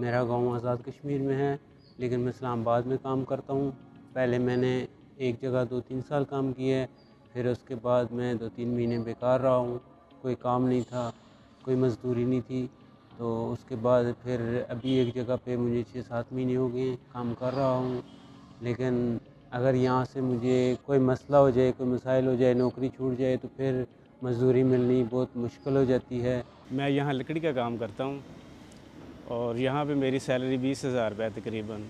میرا گاؤں آزاد کشمیر میں ہے، لیکن میں اسلام آباد میں کام کرتا ہوں۔ پہلے میں نے ایک جگہ 2-3 سال کام کیا ہے، پھر اس کے بعد میں 2-3 مہینے بیکار رہا ہوں، کوئی کام نہیں تھا، کوئی مزدوری نہیں تھی، تو اس کے بعد پھر ابھی ایک جگہ پہ مجھے 6-7 مہینے ہو گئے ہیں کام کر رہا ہوں۔ لیکن اگر یہاں سے مجھے کوئی مسئلہ ہو جائے، کوئی مسائل ہو جائے، نوکری چھوٹ جائے تو پھر مزدوری ملنی بہت مشکل ہو جاتی ہے۔ میں یہاں لکڑی کا کام کرتا ہوں اور یہاں پہ میری سیلری 20,000 روپے تقریباً۔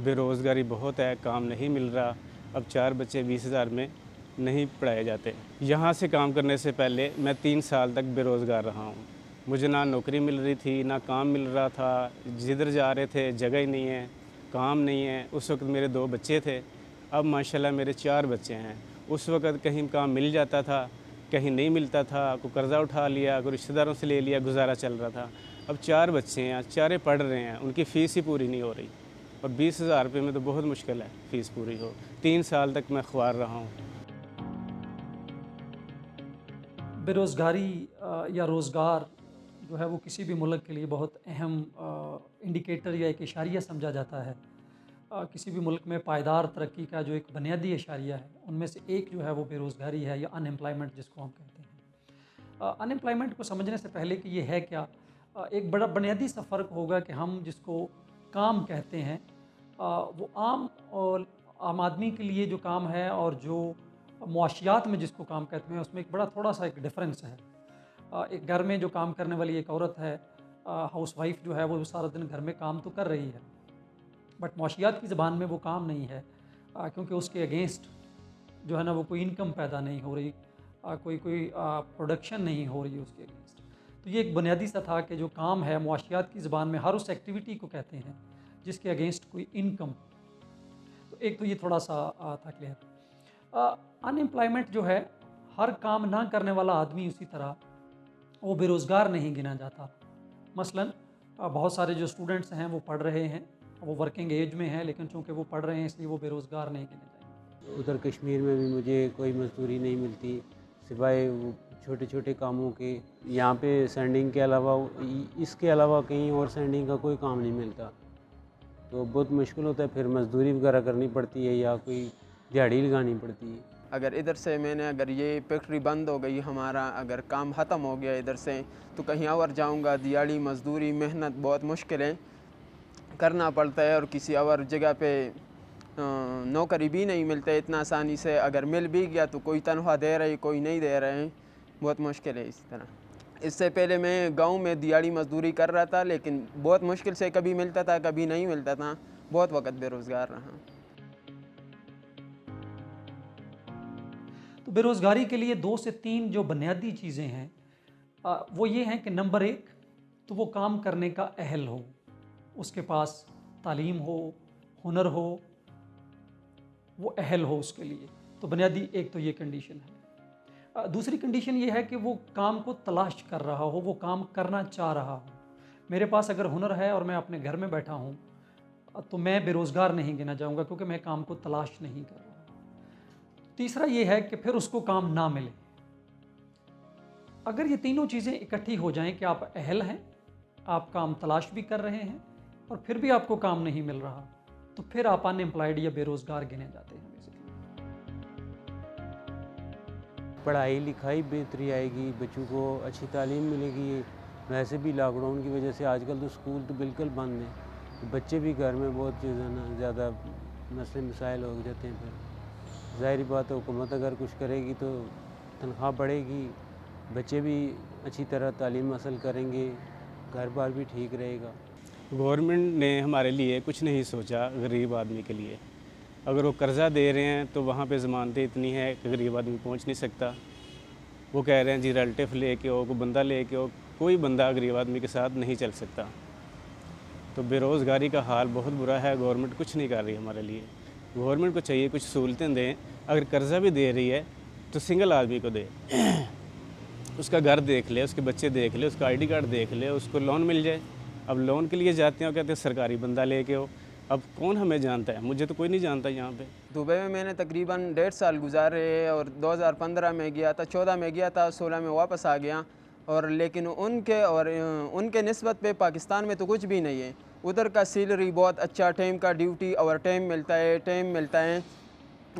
بے روزگاری بہت ہے، کام نہیں مل رہا۔ اب 4 بچے 20,000 میں نہیں پڑھائے جاتے۔ یہاں سے کام کرنے سے پہلے میں 3 سال تک بے روزگار رہا ہوں۔ مجھے نہ نوکری مل رہی تھی، نہ کام مل رہا تھا، جدھر جا رہے تھے جگہ ہی نہیں ہے، کام نہیں ہے۔ اس وقت میرے 2 بچے تھے، اب ماشاءاللہ میرے 4 بچے ہیں۔ اس وقت کہیں کام مل جاتا تھا، کہیں نہیں ملتا تھا، کوئی قرضہ اٹھا لیا، کوئی رشتہ داروں سے لے لیا، گزارا چل رہا تھا۔ اب 4 بچے ہیں، 4 پڑھ رہے ہیں، ان کی فیس ہی پوری نہیں ہو رہی، اور 20,000 روپے میں تو بہت مشکل ہے فیس پوری ہو۔ 3 سال تک میں خوار رہا ہوں۔ بے روزگاری یا روزگار جو ہے وہ کسی بھی ملک کے لیے بہت اہم انڈیکیٹر یا ایک اشاریہ سمجھا جاتا ہے۔ کسی بھی ملک میں پائیدار ترقی کا جو ایک بنیادی اشاریہ ہے ان میں سے ایک جو ہے وہ بے روزگاری ہے یا ان امپلائمنٹ جس کو ہم کہتے ہیں۔ ان امپلائمنٹ کو سمجھنے سے پہلے کہ یہ ہے کیا، ایک بڑا بنیادی سا فرق ہوگا کہ ہم جس کو کام کہتے ہیں وہ عام آدمی کے لیے جو کام ہے اور جو معاشیات میں جس کو کام کہتے ہیں اس میں ایک بڑا تھوڑا سا ایک ڈفرینس ہے۔ ایک گھر میں جو کام کرنے والی ایک عورت ہے، ہاؤس وائف جو ہے وہ سارا دن گھر میں کام تو کر رہی ہے، بٹ معاشیات کی زبان میں وہ کام نہیں ہے، کیونکہ اس کے اگینسٹ جو ہے نا وہ کوئی انکم پیدا نہیں ہو رہی، کوئی پروڈکشن نہیں ہو رہی اس کے اگینسٹ۔ تو یہ ایک بنیادی سا تھا کہ جو کام ہے معاشیات کی زبان میں ہر اس ایکٹیویٹی کو کہتے ہیں جس کے اگینسٹ کوئی انکم۔ تو ایک تو یہ تھوڑا سا تھا کلیئر۔ ان امپلائمنٹ جو ہے، ہر کام نہ کرنے والا آدمی اسی طرح وہ بے روزگار نہیں گنا جاتا۔ مثلاً بہت سارے جو اسٹوڈنٹس ہیں وہ پڑھ رہے ہیں، وہ ورکنگ ایج میں ہیں، لیکن چونکہ وہ پڑھ رہے ہیں اس لیے وہ بے روزگار نہیں گنے جائیں گے۔ ادھر کشمیر میں بھی مجھے کوئی مزدوری نہیں ملتی سوائے چھوٹے چھوٹے کاموں کے۔ یہاں پہ سینڈنگ کے علاوہ اس کے علاوہ کہیں اور سینڈنگ کا کوئی کام نہیں ملتا، تو بہت مشکل ہوتا ہے، پھر مزدوری وغیرہ کرنی پڑتی ہے یا کوئی دیہڑی لگانی پڑتی ہے۔ اگر ادھر سے اگر یہ فیکٹری بند ہو گئی ہمارا، اگر کام ختم ہو گیا ادھر سے، تو کہیں اور جاؤں گا، دیہڑی مزدوری محنت بہت مشکلیں کرنا پڑتا ہے، اور کسی اور جگہ پہ نوکری بھی نہیں ملتا اتنا آسانی سے۔ اگر مل بھی گیا تو کوئی تنخواہ دے رہے، کوئی نہیں دے رہے، بہت مشکل ہے اس طرح۔ اس سے پہلے میں گاؤں میں دیہڑی مزدوری کر رہا تھا، لیکن بہت مشکل سے کبھی ملتا تھا کبھی نہیں ملتا تھا، بہت وقت بے روزگار رہا۔ تو بے روزگاری کے لیے 2 سے 3 جو بنیادی چیزیں ہیں وہ یہ ہیں کہ نمبر 1 تو وہ کام کرنے کا اہل ہو، اس کے پاس تعلیم ہو، ہنر ہو، وہ اہل ہو اس کے لیے، تو بنیادی ایک تو یہ کنڈیشن ہے۔ دوسری کنڈیشن یہ ہے کہ وہ کام کو تلاش کر رہا ہو، وہ کام کرنا چاہ رہا ہو۔ میرے پاس اگر ہنر ہے اور میں اپنے گھر میں بیٹھا ہوں تو میں بے روزگار نہیں گنا جاؤں گا، کیونکہ میں کام کو تلاش نہیں کر رہا۔ تیسرا یہ ہے کہ پھر اس کو کام نہ ملے۔ اگر یہ تینوں چیزیں اکٹھی ہو جائیں کہ آپ اہل ہیں، آپ کام تلاش بھی کر رہے ہیں، اور پھر بھی آپ کو کام نہیں مل رہا، تو پھر آپ ان امپلائڈ یا بے روزگار گنے جاتے ہیں بیسیکلی۔ پڑھائی لکھائی بہتری آئے گی، بچوں کو اچھی تعلیم ملے گی۔ ویسے بھی لاک ڈاؤن کی وجہ سے آج کل تو اسکول تو بالکل بند ہیں، بچے بھی گھر میں بہت زیادہ مسئلے مسائل ہو جاتے ہیں۔ پھر ظاہری بات ہے، حکومت اگر کچھ کرے گی تو تنخواہ بڑھے گی، بچے بھی اچھی طرح تعلیم حاصل کریں گے، گھر بار بھی ٹھیک رہے گا۔ گورنمنٹ نے ہمارے لیے کچھ نہیں سوچا غریب آدمی کے لیے۔ اگر وہ قرضہ دے رہے ہیں تو وہاں پہ ضمانتیں اتنی ہے کہ غریب آدمی پہنچ نہیں سکتا۔ وہ کہہ رہے ہیں جی ریلیٹیو لے کے ہو، کوئی بندہ لے کے ہو، کوئی بندہ غریب آدمی کے ساتھ نہیں چل سکتا۔ تو بے روزگاری کا حال بہت برا ہے، گورنمنٹ کچھ نہیں کر رہی ہمارے لیے۔ گورنمنٹ کو چاہیے کچھ سہولتیں دیں، اگر قرضہ بھی دے رہی ہے تو سنگل آدمی کو دے، اس کا گھر دیکھ لے، اس کے بچے دیکھ لے، اس کا آئی ڈی کارڈ دیکھ لے، اس کو لون مل جائے۔ اب لون کے لیے جاتے ہیں، کہتے ہیں سرکاری بندہ لے کے ہو۔ اب کون ہمیں جانتا ہے؟ مجھے تو کوئی نہیں جانتا یہاں پہ۔ دبئی میں نے تقریباً 1.5 سال گزارے، اور 2015 میں گیا تھا، 14 میں گیا تھا، 16 میں واپس آ گیا۔ اور لیکن ان کے نسبت پہ پاکستان میں تو کچھ بھی نہیں ہے۔ ادھر کا سیلری بہت اچھا، ٹائم کا ڈیوٹی اور ٹائم ملتا ہے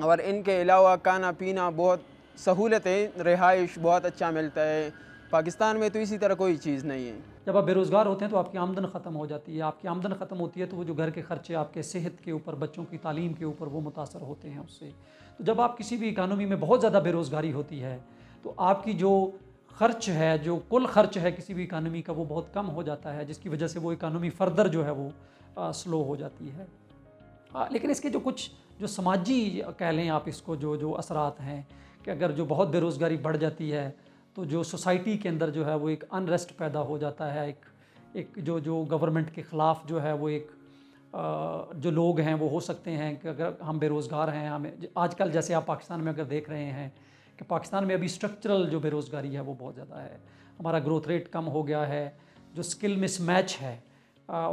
اور ان کے علاوہ کھانا پینا بہت سہولتیں، رہائش بہت اچھا ملتا ہے۔ پاکستان میں تو اسی طرح کوئی چیز نہیں ہے۔ جب آپ بے روزگار ہوتے ہیں تو آپ کی آمدن ختم ہو جاتی ہے، آپ کی آمدن ختم ہوتی ہے تو وہ جو گھر کے خرچے آپ کے صحت کے اوپر، بچوں کی تعلیم کے اوپر وہ متاثر ہوتے ہیں اس سے۔ تو جب آپ کسی بھی اکانومی میں بہت زیادہ بے روزگاری ہوتی ہے تو آپ کی جو خرچ ہے، جو کل خرچ ہے کسی بھی اکانومی کا، وہ بہت کم ہو جاتا ہے، جس کی وجہ سے وہ اکانومی فردر جو ہے وہ سلو ہو جاتی ہے۔ لیکن اس کے جو کچھ جو سماجی کہہ لیں آپ اس کو، جو اثرات ہیں کہ اگر جو بہت بے روزگاری بڑھ جاتی ہے تو جو سوسائٹی کے اندر جو ہے وہ ایک انریسٹ پیدا ہو جاتا ہے، ایک جو گورنمنٹ کے خلاف جو ہے وہ ایک جو لوگ ہیں وہ ہو سکتے ہیں کہ اگر ہم بے روزگار ہیں، ہمیں آج کل جیسے آپ پاکستان میں اگر دیکھ رہے ہیں کہ پاکستان میں ابھی اسٹرکچرل جو بے روزگاری ہے وہ بہت زیادہ ہے، ہمارا گروتھ ریٹ کم ہو گیا ہے، جو اسکل مس میچ ہے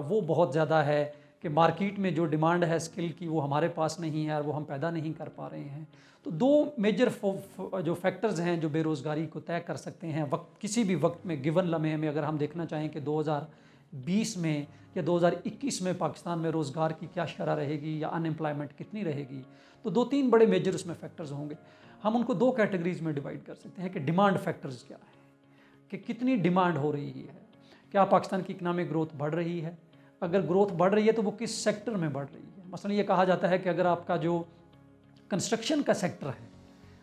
وہ بہت زیادہ ہے کہ مارکیٹ میں جو ڈیمانڈ ہے اسکل کی وہ ہمارے پاس نہیں ہے اور وہ ہم پیدا نہیں کر پا رہے ہیں۔ تو دو میجر جو فیکٹرز ہیں جو بے روزگاری کو طے کر سکتے ہیں کسی بھی وقت میں، گیون لمحے میں، اگر ہم دیکھنا چاہیں کہ 2020 میں یا 2021 میں پاکستان میں روزگار کی کیا شرح رہے گی یا ان امپلائمنٹ کتنی رہے گی، تو 2-3 بڑے میجر اس میں فیکٹرز ہوں گے۔ ہم ان کو 2 کیٹیگریز میں ڈیوائڈ کر سکتے ہیں کہ ڈیمانڈ فیکٹرز کیا ہے، کہ کتنی ڈیمانڈ ہو رہی ہے، کیا پاکستان کی اکنامک گروتھ بڑھ رہی ہے، اگر گروتھ بڑھ رہی ہے تو وہ کس سیکٹر میں بڑھ رہی ہے۔ مثلا یہ کہا جاتا ہے کہ اگر آپ کا جو کنسٹرکشن کا سیکٹر ہے،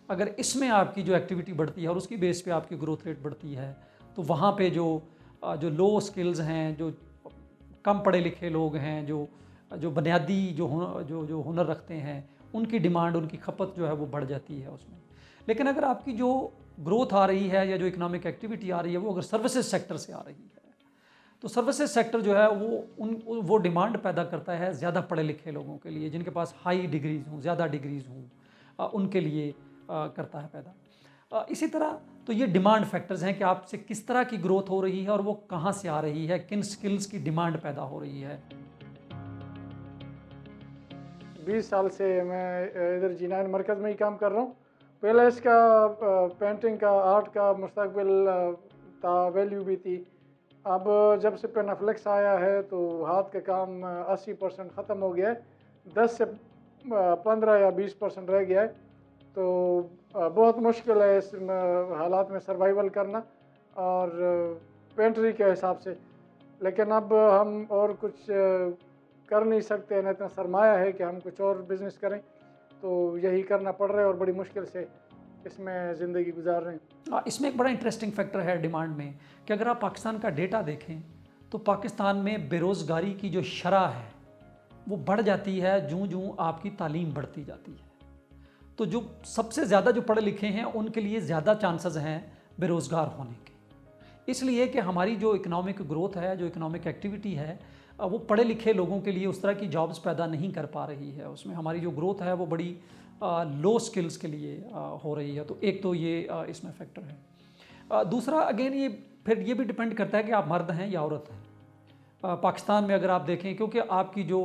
اگر اس میں آپ کی جو ایکٹیویٹی بڑھتی ہے اور اس کی بیس پہ آپ کی گروتھ ریٹ بڑھتی ہے تو وہاں پہ جو لو سکلز ہیں، جو کم پڑھے لکھے لوگ ہیں، جو بنیادی جو ہنر رکھتے ہیں، ان کی ڈیمانڈ، ان کی کھپت جو ہے وہ بڑھ جاتی ہے اس میں۔ لیکن اگر آپ کی جو گروتھ آ رہی ہے یا جو اکنامک ایکٹیویٹی آ رہی ہے وہ اگر سروسز سیکٹر سے آ رہی ہے تو سروسز سیکٹر جو ہے وہ ڈیمانڈ پیدا کرتا ہے زیادہ پڑھے لکھے لوگوں کے لیے، جن کے پاس ہائی ڈگریز ہوں، زیادہ ڈگریز ہوں، ان کے لیے کرتا ہے پیدا۔ اسی طرح تو یہ ڈیمانڈ فیکٹرز ہیں کہ آپ سے کس طرح کی گروتھ ہو رہی ہے اور وہ کہاں سے آ رہی ہے، کن سکلز کی ڈیمانڈ پیدا ہو رہی ہے۔ 20 سال سے میں ادھر G9 مرکز میں ہی کام کر رہا ہوں۔ پہلے اس کا پینٹنگ کا، آرٹ کا مستقبل تھا، ویلیو بھی تھی۔ اب جب سے پینافلیکس آیا ہے تو ہاتھ کا کام 80% ختم ہو گیا ہے، 10 سے 15 یا 20% رہ گیا ہے۔ تو بہت مشکل ہے اس حالات میں سروائیول کرنا اور پینٹری کے حساب سے۔ لیکن اب ہم اور کچھ کر نہیں سکتے، نہ اتنا سرمایہ ہے کہ ہم کچھ اور بزنس کریں، تو یہی کرنا پڑ رہا ہے اور بڑی مشکل سے اس میں زندگی گزار رہے ہیں۔ اس میں ایک بڑا انٹرسٹنگ فیکٹر ہے ڈیمانڈ میں کہ اگر آپ پاکستان کا ڈیٹا دیکھیں تو پاکستان میں بے روزگاری کی جو شرح ہے وہ بڑھ جاتی ہے جوں آپ کی تعلیم بڑھتی جاتی ہے۔ تو جو سب سے زیادہ جو پڑھے لکھے ہیں ان کے لیے زیادہ چانسز ہیں بے روزگار ہونے کے، اس لیے کہ ہماری جو اکنامک گروتھ ہے، جو اکنامک ایکٹیویٹی ہے، وہ پڑھے لکھے لوگوں کے لیے اس طرح کی جابز پیدا نہیں کر پا رہی ہے۔ اس میں ہماری جو گروتھ ہے وہ بڑی لو سکلز کے لیے ہو رہی ہے۔ تو ایک تو یہ اس میں فیکٹر ہے۔ دوسرا اگین یہ پھر یہ بھی ڈپینڈ کرتا ہے کہ آپ مرد ہیں یا عورت ہیں۔ پاکستان میں اگر آپ دیکھیں، کیونکہ آپ کی جو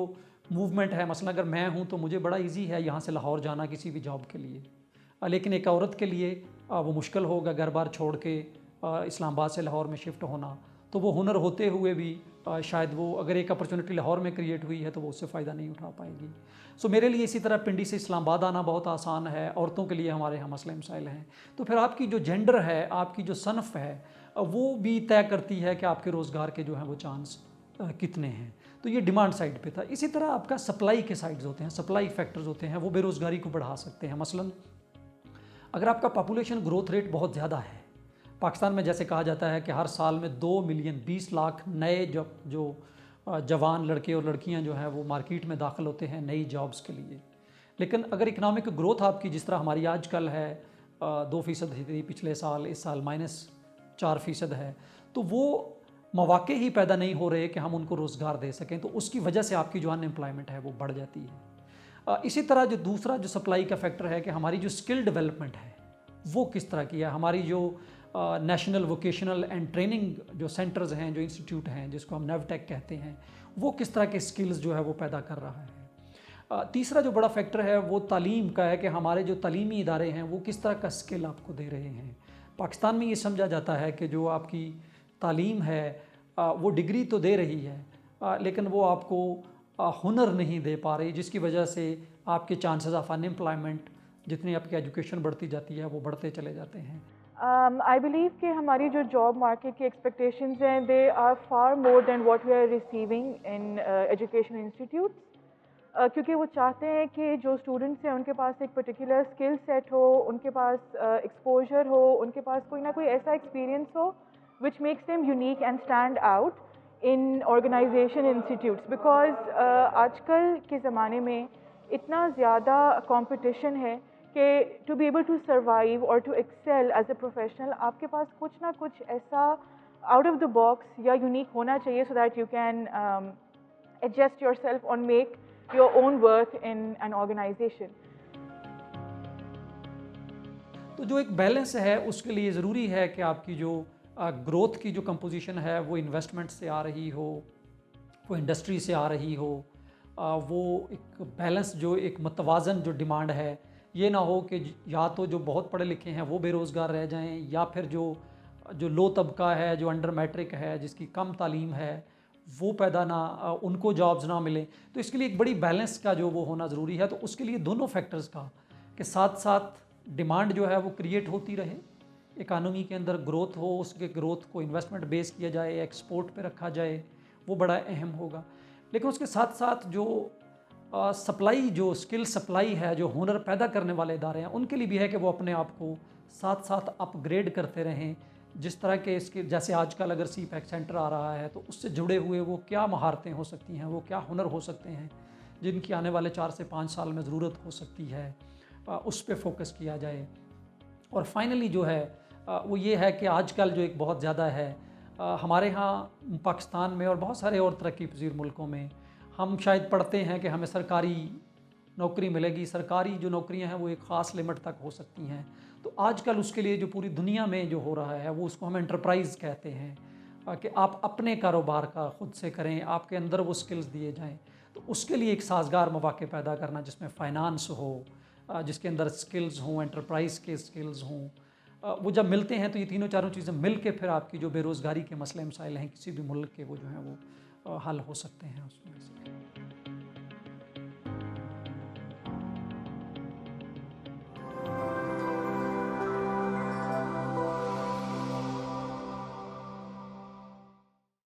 موومنٹ ہے، مثلا اگر میں ہوں تو مجھے بڑا ایزی ہے یہاں سے لاہور جانا کسی بھی جاب کے لیے، لیکن ایک عورت کے لیے وہ مشکل ہوگا گھر بار چھوڑ کے اسلام آباد سے لاہور میں شفٹ ہونا۔ تو وہ ہنر ہوتے ہوئے بھی شاید وہ اگر ایک اپرچونٹی لاہور میں کریٹ ہوئی ہے تو وہ اس سے فائدہ نہیں اٹھا پائے گی۔ سو میرے لیے اسی طرح پنڈی سے اسلام آباد آنا بہت آسان ہے، عورتوں کے لیے ہمارے یہاں مسئلے مسائل ہیں۔ تو پھر آپ کی جو جینڈر ہے، آپ کی جو صنف ہے، وہ بھی طے کرتی ہے کہ آپ کے روزگار کے جو ہیں وہ چانس کتنے ہیں۔ تو یہ ڈیمانڈ سائڈ پہ تھا۔ اسی طرح آپ کا سپلائی کے سائڈز ہوتے ہیں، سپلائی فیکٹرز ہوتے ہیں، وہ بے روزگاری کو بڑھا سکتے ہیں۔ مثلا اگر آپ کا پاپولیشن گروتھ ریٹ بہت زیادہ ہے، پاکستان میں جیسے کہا جاتا ہے کہ ہر سال میں 2 ملین 20 لاکھ نئے جو جوان لڑکے اور لڑکیاں جو ہیں وہ مارکیٹ میں داخل ہوتے ہیں نئی جابز کے لیے، لیکن اگر اکنامک گروتھ آپ کی جس طرح ہماری آج کل ہے 2% تھی پچھلے سال، اس سال -4% ہے، تو وہ مواقع ہی پیدا نہیں ہو رہے کہ ہم ان کو روزگار دے سکیں، تو اس کی وجہ سے آپ کی جو ان امپلائمنٹ ہے وہ بڑھ جاتی ہے۔ اسی طرح جو دوسرا جو سپلائی کا فیکٹر ہے کہ ہماری جو اسکل ڈیولپمنٹ ہے وہ کس طرح کی ہے، ہماری جو نیشنل ووکیشنل اینڈ ٹریننگ جو سینٹرز ہیں، جو انسٹیٹیوٹ ہیں جس کو ہم نیوٹیک کہتے ہیں، وہ کس طرح کے اسکلز جو ہے وہ پیدا کر رہا ہے۔ تیسرا جو بڑا فیکٹر ہے وہ تعلیم کا ہے کہ ہمارے جو تعلیمی ادارے ہیں وہ کس طرح کا اسکل آپ کو دے رہے ہیں۔ پاکستان میں یہ سمجھا جاتا ہے کہ جو آپ کی تعلیم ہے وہ ڈگری تو دے رہی ہے، لیکن وہ آپ کو ہنر نہیں دے پا رہی، جس کی وجہ سے آپ کے چانسز آف ان امپلائمنٹ جتنی آپ کی ایجوکیشن بڑھتی جاتی ہے وہ بڑھتے چلے جاتے ہیں؟ آئی بلیو کہ ہماری جو جاب مارکیٹ کی ایکسپیکٹیشنز ہیں they are for more than what we are receiving in education institutes, کیونکہ وہ چاہتے ہیں کہ جو اسٹوڈنٹس ہیں ان کے پاس ایک پرٹیکولر اسکل سیٹ ہو، ان کے پاس ایکسپوجر ہو، ان کے پاس کوئی نہ کوئی ایسا ایکسپیرئنس ہو which makes them unique and stand out in organization institutes, because آج کل کے زمانے میں اتنا زیادہ کمپٹیشن ہے کہ to be able to survive اور to excel as a professional آپ کے پاس کچھ نہ کچھ ایسا آؤٹ آف دا باکس یا یونیک ہونا چاہیے so that you can adjust yourself اور make your own worth in an organization. تو جو ایک بیلنس ہے اس کے لیے ضروری ہے کہ آپ کی جو گروتھ کی جو کمپوزیشن ہے وہ انویسٹمنٹ سے آ رہی ہو، وہ انڈسٹری سے آ رہی ہو، وہ ایک بیلنس جو ایک متوازن جو ڈیمانڈ ہے، یہ نہ ہو کہ یا تو جو بہت پڑھے لکھے ہیں وہ بے روزگار رہ جائیں، یا پھر جو لو طبقہ ہے، جو انڈر میٹرک ہے، جس کی کم تعلیم ہے، وہ ان کو جابز نہ ملیں۔ تو اس کے لیے ایک بڑی بیلنس کا جو وہ ہونا ضروری ہے، تو اس کے لیے دونوں فیکٹرز کا کہ ساتھ ساتھ ڈیمانڈ جو ہے وہ کریٹ ہوتی رہے، اکانومی کے اندر گروتھ ہو، اس کے گروتھ کو انویسٹمنٹ بیس کیا جائے، ایکسپورٹ پہ رکھا جائے، وہ بڑا اہم ہوگا۔ لیکن اس کے ساتھ ساتھ جو سپلائی، جو اسکل سپلائی ہے، جو ہنر پیدا کرنے والے ادارے ہیں، ان کے لیے بھی ہے کہ وہ اپنے آپ کو ساتھ ساتھ اپ گریڈ کرتے رہیں، جس طرح کے اس کے جیسے آج کل اگر سی پیک سینٹر آ رہا ہے تو اس سے جڑے ہوئے وہ کیا مہارتیں ہو سکتی ہیں، وہ کیا ہنر ہو سکتے ہیں جن کی آنے والے 4 سے 5 سال میں ضرورت ہو سکتی ہے، اس پہ فوکس کیا جائے۔ اور فائنلی جو ہے وہ یہ ہے کہ آج کل جو ایک بہت زیادہ ہے ہمارے ہاں پاکستان میں اور بہت سارے اور ترقی پذیر ملکوں میں، ہم شاید پڑھتے ہیں کہ ہمیں سرکاری نوکری ملے گی، سرکاری جو نوکریاں ہیں وہ ایک خاص لمٹ تک ہو سکتی ہیں۔ تو آج کل اس کے لیے جو پوری دنیا میں جو ہو رہا ہے وہ اس کو ہم انٹرپرائز کہتے ہیں، کہ آپ اپنے کاروبار کا خود سے کریں، آپ کے اندر وہ سکلز دیے جائیں۔ تو اس کے لیے ایک سازگار مواقع پیدا کرنا جس میں فائنانس ہو، جس کے اندر سکلز ہوں، انٹرپرائز کے سکلز ہوں، وہ جب ملتے ہیں تو یہ تینوں چاروں چیزیں مل کے پھر آپ کی جو بے روزگاری کے مسئلے مسائل ہیں کسی بھی ملک کے، وہ جو ہیں وہ حل ہو سکتے ہیں اس میں سے۔